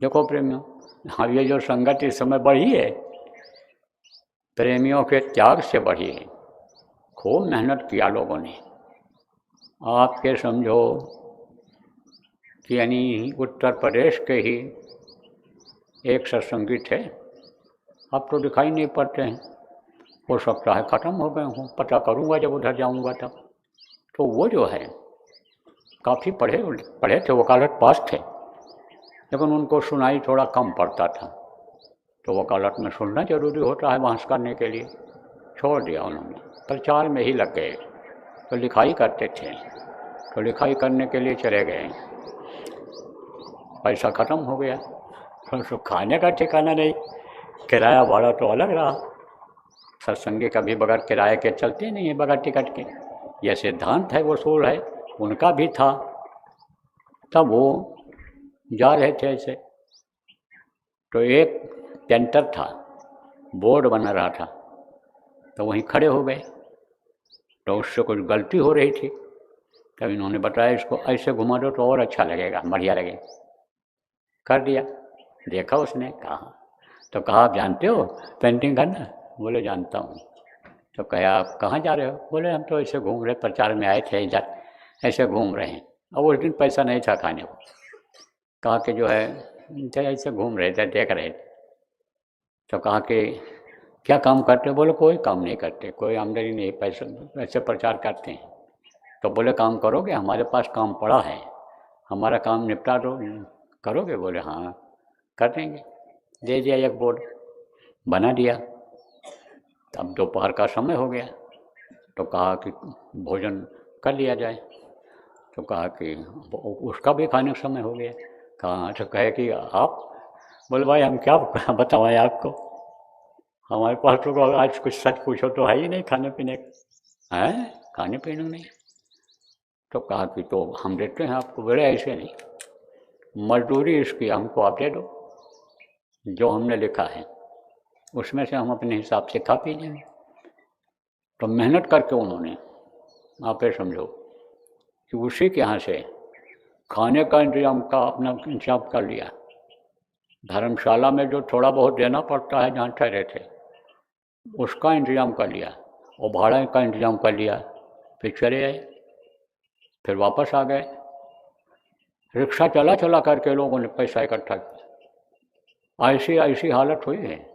देखो प्रेमियों, हाँ ये जो संगत इस समय बढ़ी है, प्रेमियों के त्याग से बढ़ी है। खूब मेहनत किया लोगों ने। आपके समझो कि यानी उत्तर प्रदेश के ही एक सत्संगी थे, अब तो दिखाई नहीं पड़ते हैं, हो सकता है ख़त्म हो गए हों, पता करूँगा जब उधर जाऊँगा तब। तो वो जो है काफ़ी पढ़े पढ़े थे, वकालत पास थे, लेकिन उनको सुनाई थोड़ा कम पड़ता था। तो वकालत में सुनना जरूरी होता है बहस करने के लिए, छोड़ दिया उन्होंने, प्रचार में ही लग गए। तो लिखाई करते थे, तो लिखाई करने के लिए चले गए, पैसा ख़त्म हो गया, तो खाने का ठिकाना नहीं, किराया भाड़ा तो अलग रहा। सत्संगी कभी बगैर किराए के चलते नहीं है, बगैर टिकट के, यह सिद्धांत है, वसूल है, उनका भी था। तब वो जा रहे थे ऐसे, तो एक टेंटर था, बोर्ड बना रहा था, तो वहीं खड़े हो गए। तो उससे कुछ गलती हो रही थी, तब इन्होंने बताया इसको ऐसे घुमा दो तो और अच्छा लगेगा, बढ़िया लगेगा। कर दिया, देखा उसने, कहा तो कहा आप जानते हो पेंटिंग करना? बोले जानता हूँ। तो कहा आप कहाँ जा रहे हो? बोले हम तो ऐसे घूम रहे, प्रचार में आए थे इधर, ऐसे घूम रहे हैं। अब उस दिन पैसा नहीं था खाने को। कहा कि जो है ऐसे घूम रहे थे, देख रहे थे। तो कहा कि क्या काम करते हो? बोले कोई काम नहीं करते, कोई आमदनी नहीं, पैसे ऐसे प्रचार करते हैं। तो बोले काम करोगे? हमारे पास काम पड़ा है, हमारा काम निपटा दो, करोगे? बोले हाँ कर देंगे। दे दिया एक बोर्ड, बना दिया। तब दोपहर का समय हो गया, तो कहा कि भोजन कर लिया जाए। तो कहा कि उसका भी खाने का समय हो गया। कहा तो कहे कि आप? बोले भाई हम क्या बताएं आपको, हमारे पास तो आज कुछ सच पूछो तो है ही नहीं खाने पीने का, है खाने पीने नहीं। तो कहा कि तो हम देते हैं आपको। बोले ऐसे नहीं, मजदूरी इसकी हमको आप दे दो, जो हमने लिखा है उसमें से हम अपने हिसाब से खा पी लेंगे। तो मेहनत करके उन्होंने, आप ये समझो कि उसी के यहाँ से खाने का इंतजाम का अपना इंतजाम कर लिया। धर्मशाला में जो थोड़ा बहुत देना पड़ता है जहाँ ठहरे थे, उसका इंतजाम कर लिया, और भाड़ा का इंतजाम कर लिया। फिर चले आए, फिर वापस आ गए। रिक्शा चला चला करके लोगों ने पैसा इकट्ठा किया। ऐसी ऐसी हालत हुई है।